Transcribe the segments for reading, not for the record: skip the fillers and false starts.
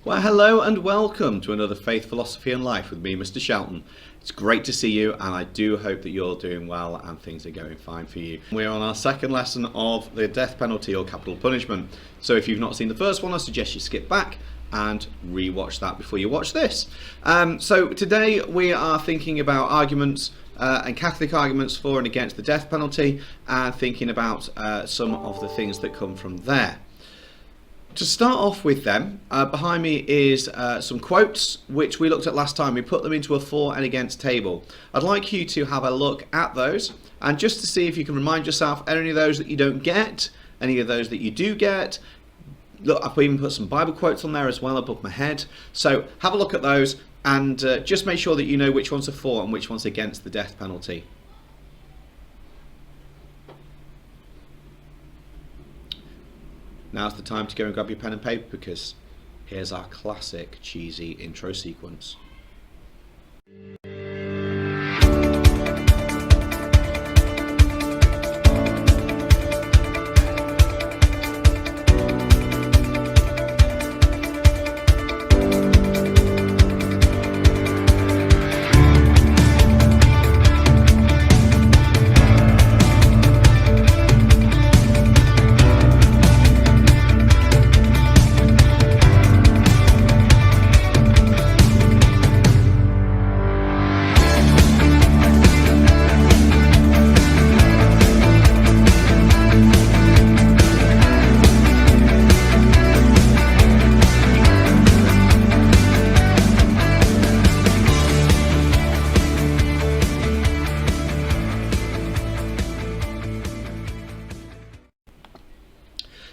Well, hello and welcome to another Faith, Philosophy and Life with me, Mr. Shelton. It's great to see you, and I do hope that you're doing well and things are going fine for you. We're on our second lesson of the death penalty or capital punishment. So if you've not seen the first one, I suggest you skip back and re-watch that before you watch this. So today we are thinking about arguments and Catholic arguments for and against the death penalty, and thinking about some of the things that come from there. To start off with them, behind me is some quotes which we looked at last time. We put them into a for and against table. I'd like you to have a look at those and just to see if you can remind yourself any of those that you don't get, any of those that you do get. Look, I've even put some Bible quotes on there as well above my head. So have a look at those and just make sure that you know which ones are for and which ones against the death penalty. Now's the time to go and grab your pen and paper, because here's our classic cheesy intro sequence.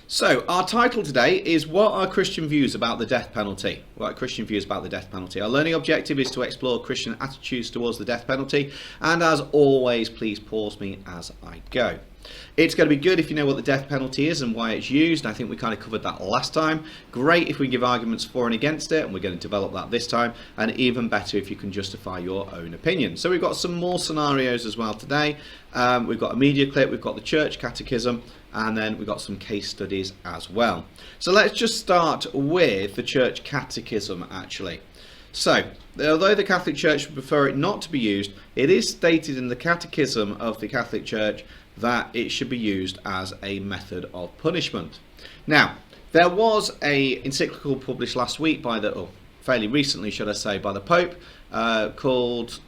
So, our title today is What are Christian views about the death penalty? What are Christian views about the death penalty? Our learning objective is to explore Christian attitudes towards the death penalty, and as always, please pause me as I go. It's going to be good if you know what the death penalty is and why it's used. I think we kind of covered that last time. Great if we give arguments for and against it, and we're going to develop that this time. And even better if you can justify your own opinion. So we've got some more scenarios as well today. We've got a media clip, we've got the church catechism, and then we've got some case studies as well. So let's just start with the church catechism actually. So, although the Catholic Church would prefer it not to be used, it is stated in the Catechism of the Catholic Church that it should be used as a method of punishment. Now, there was a encyclical published last week or fairly recently, should I say, by the Pope, called,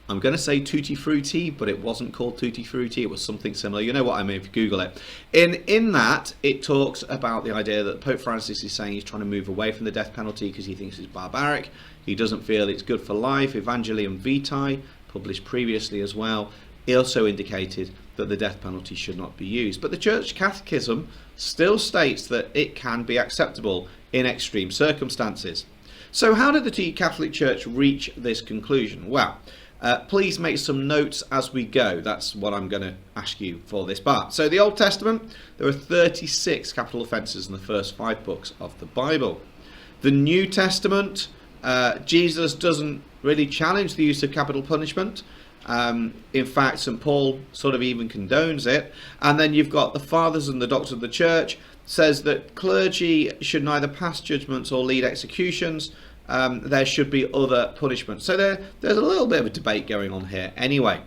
I'm going to say Tutti Frutti, but it wasn't called Tutti Frutti, it was something similar. You know what I mean if you Google it. In that, it talks about the idea that Pope Francis is saying he's trying to move away from the death penalty because he thinks it's barbaric. He doesn't feel it's good for life. Evangelium Vitae, published previously as well, it also indicated that the death penalty should not be used. But the Church Catechism still states that it can be acceptable in extreme circumstances. So how did the Catholic Church reach this conclusion? Well, please make some notes as we go. That's what I'm going to ask you for this part. So the Old Testament, there are 36 capital offences in the first 5 books of the Bible. The New Testament, Jesus doesn't really challenge the use of capital punishment. In fact, St. Paul sort of even condones it. And then you've got the Fathers and the Doctors of the Church says that clergy should neither pass judgments or lead executions. There should be other punishments. So there's a little bit of a debate going on here. Anyway,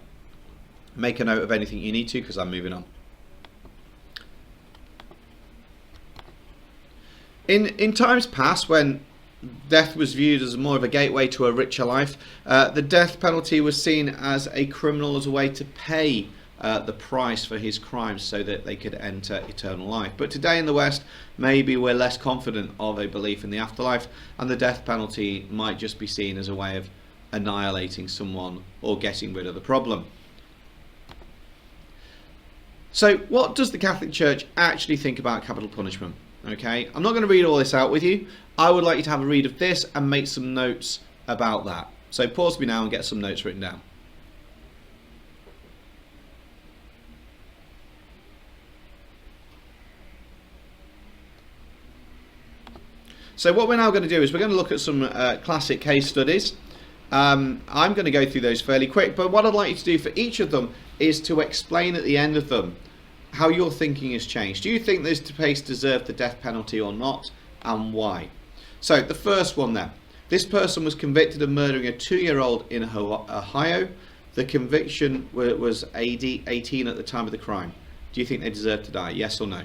make a note of anything you need to, because I'm moving on. In times past, when death was viewed as more of a gateway to a richer life, the death penalty was seen as a criminal, as a way to pay the price for his crimes so that they could enter eternal life. But today in the West, maybe we're less confident of a belief in the afterlife, and the death penalty might just be seen as a way of annihilating someone or getting rid of the problem. So what does the Catholic Church actually think about capital punishment? Okay, I'm not going to read all this out with you. I would like you to have a read of this and make some notes about that. So pause me now and get some notes written down. So what we're now going to do is we're going to look at some classic case studies. I'm going to go through those fairly quick, but what I'd like you to do for each of them is to explain at the end of them how your thinking has changed. Do you think this case deserved the death penalty or not, and why? So the first one there. This person was convicted of murdering a 2-year-old in Ohio. The conviction was AD 18 at the time of the crime. Do you think they deserve to die? Yes or no?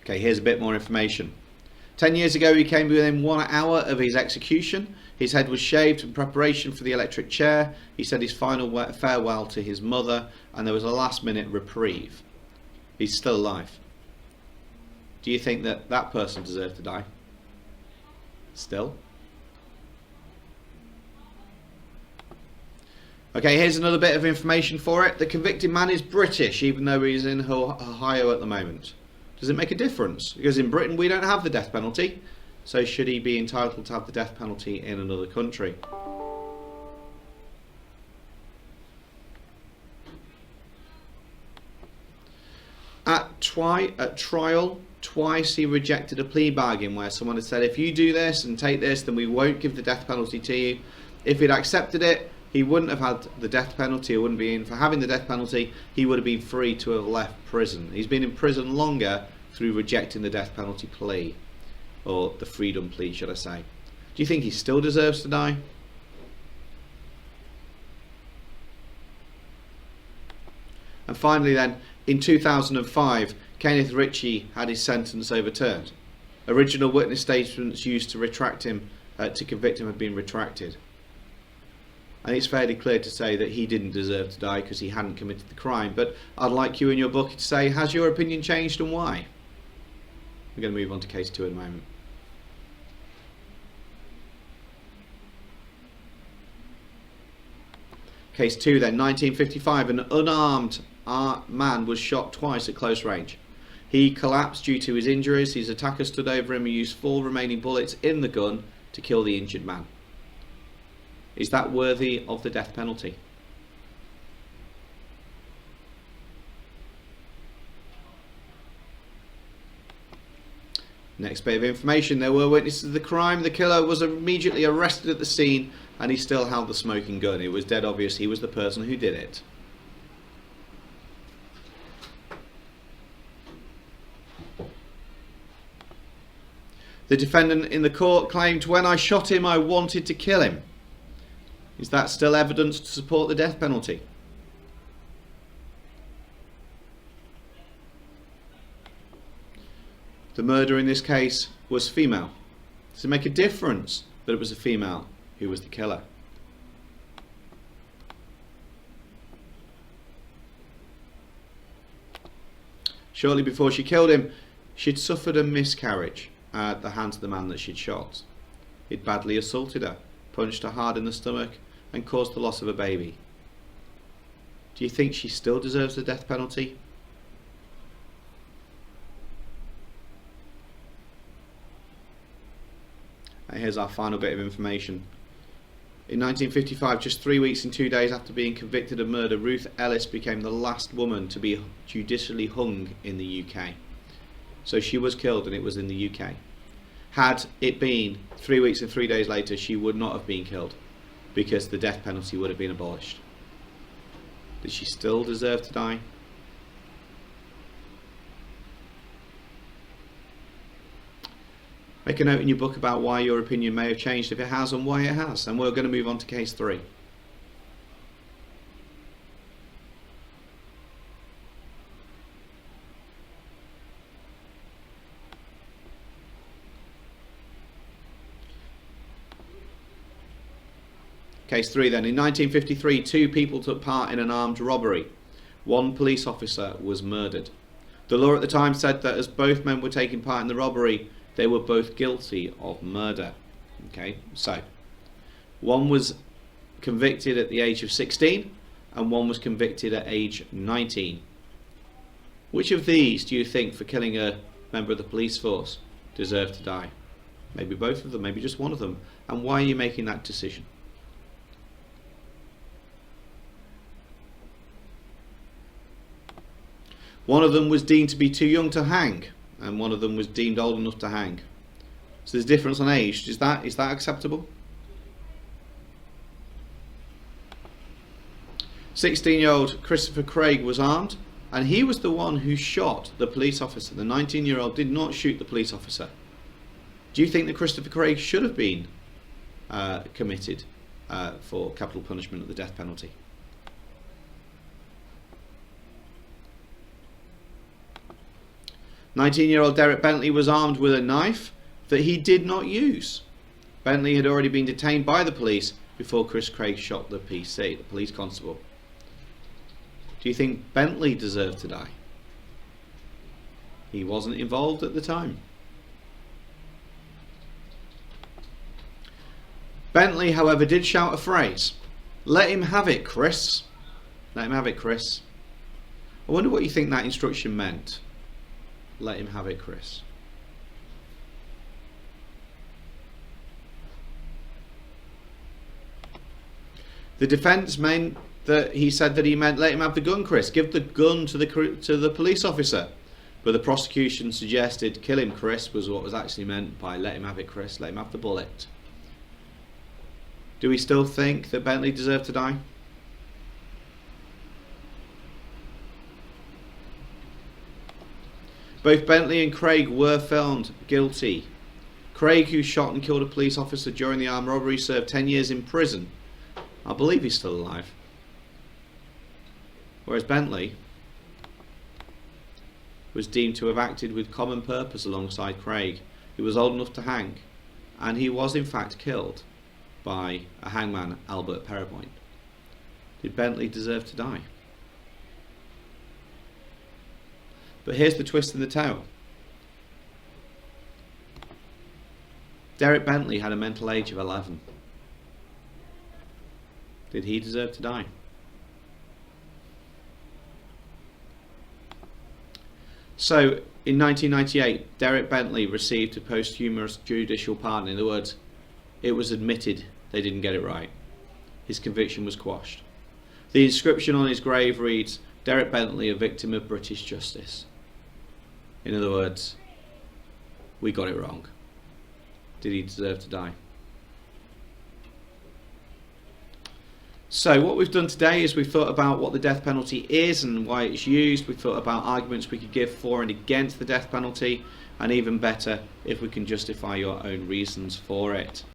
Okay, here's a bit more information. 10 years ago, he came within 1 hour of his execution. His head was shaved in preparation for the electric chair. He said his final farewell to his mother, and there was a last-minute reprieve. He's still alive. Do you think that that person deserved to die? Still? Okay, here's another bit of information for it. The convicted man is British, even though he's in Ohio at the moment. Does it make a difference? Because in Britain we don't have the death penalty, so should he be entitled to have the death penalty in another country? At trial, twice he rejected a plea bargain where someone had said, if you do this and take this, then we won't give the death penalty to you. If he'd accepted it, he wouldn't have had the death penalty, or wouldn't be in for having the death penalty. He would have been free to have left prison. He's been in prison longer through rejecting the death penalty plea, or the freedom plea, should I say. Do you think he still deserves to die? And finally then, in 2005, Kenneth Ritchie had his sentence overturned. Original witness statements used to retract him, to convict him, had been retracted. And it's fairly clear to say that he didn't deserve to die because he hadn't committed the crime. But I'd like you in your book to say, has your opinion changed and why? We're going to move on to case 2 in a moment. Case 2 then, 1955, an unarmed man was shot twice at close range. He collapsed due to his injuries. His attacker stood over him and used 4 remaining bullets in the gun to kill the injured man. Is that worthy of the death penalty? Next bit of information. There were witnesses of the crime. The killer was immediately arrested at the scene and he still held the smoking gun. It was dead obvious he was the person who did it. The defendant in the court claimed, when I shot him, I wanted to kill him. Is that still evidence to support the death penalty? The murderer in this case was female. Does it make a difference that it was a female who was the killer? Shortly before she killed him, she'd suffered a miscarriage at the hands of the man that she'd shot. He'd badly assaulted her, punched her hard in the stomach, and caused the loss of a baby. Do you think she still deserves the death penalty? And here's our final bit of information. In 1955, just 3 weeks and 2 days after being convicted of murder, Ruth Ellis became the last woman to be judicially hung in the UK. So she was killed, and it was in the UK. Had it been 3 weeks and 3 days later, she would not have been killed, because the death penalty would have been abolished. Does she still deserve to die? Make a note in your book about why your opinion may have changed, if it has, and why it has. And we're going to move on to case 3. Case 3 then. In 1953, 2 people took part in an armed robbery. 1 police officer was murdered. The law at the time said that as both men were taking part in the robbery, they were both guilty of murder. Okay, so 1 was convicted at the age of 16 and 1 was convicted at age 19. Which of these do you think, for killing a member of the police force, deserve to die? Maybe both of them, maybe just one of them. And why are you making that decision? One of them was deemed to be too young to hang, and one of them was deemed old enough to hang. So there's a difference on age. Is that acceptable? 16-year-old Christopher Craig was armed. And he was the one who shot the police officer. The 19-year-old did not shoot the police officer. Do you think that Christopher Craig should have been committed for capital punishment of the death penalty? "19-year-old Derek Bentley was armed with a knife that he did not use. Bentley had already been detained by the police before Chris Craig shot the PC, the police constable. Do you think Bentley deserved to die? He wasn't involved at the time. Bentley, however, did shout a phrase. 'Let him have it, Chris.' Let him have it, Chris. I wonder what you think that instruction meant. Let him have it, Chris. The defence meant that he said that he meant let him have the gun, Chris. Give the gun to the police officer. But the prosecution suggested kill him, Chris, was what was actually meant by let him have it, Chris. Let him have the bullet. Do we still think that Bentley deserved to die? Both Bentley and Craig were found guilty. Craig, who shot and killed a police officer during the armed robbery, served 10 years in prison. I believe he's still alive. Whereas Bentley was deemed to have acted with common purpose alongside Craig, who was old enough to hang, and he was in fact killed by a hangman, Albert Peripoint. Did Bentley deserve to die? But here's the twist in the tale. Derek Bentley had a mental age of 11. Did he deserve to die? So, in 1998, Derek Bentley received a posthumous judicial pardon. In other words, it was admitted they didn't get it right. His conviction was quashed. The inscription on his grave reads, Derek Bentley, a victim of British justice. In other words, we got it wrong. Did he deserve to die? So what we've done today is we've thought about what the death penalty is and why it's used. We've thought about arguments we could give for and against the death penalty, and even better, if we can justify your own reasons for it.